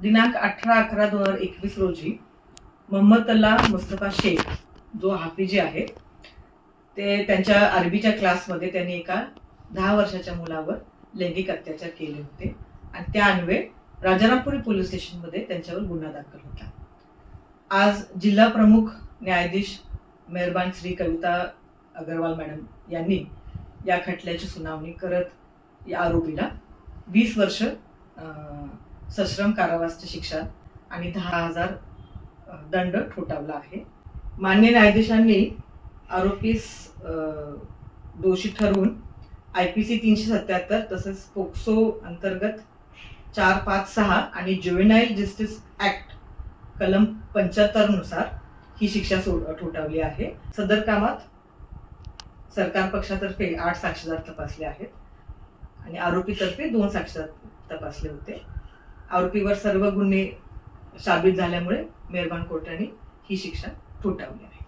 दिनांक 18/11/2021 रोजी मोहम्मद अल्लाह मुस्तफा शेख जो हाफिजी आहे ते त्यांच्या अरबीच्या क्लासमध्ये त्यांनी एका 10 वर्षाच्या मुलावर लैंगिक अत्याचार केले होते आणि त्या अन्वये राजारामपुरी पोलीस स्टेशनमध्ये त्यांच्यावर गुन्हा दाखल होता। आज जिल्हा प्रमुख न्यायाधीश मेहरबान श्री कविता अग्रवाल मॅडम यांनी या खटल्याची सुनावणी करत या आरोपीला 20 वर्ष सश्रम कारावासाची शिक्षा आणि 10,000 दंड ठोठावला आहे। मान्य न्यायाधीशांनी आरोपीस दोषी ठरवून IPC 377 तसेच पोक्सो अंतर्गत 456 आणि ज्युव्हेनाइल जस्टिस ऍक्ट कलम 75 नुसार ही शिक्षा ठोठावली आहे। सदर कामात सरकार पक्षातर्फे 8 साक्षीदार तपासले आहेत आणि आरोपीतर्फे 2 साक्षीदार तपासले होते। आरोपीवर सर्व गुन्हे साबित झाल्यामुळे मेहरबान कोर्टाने ही शिक्षा ठोठावली आहे।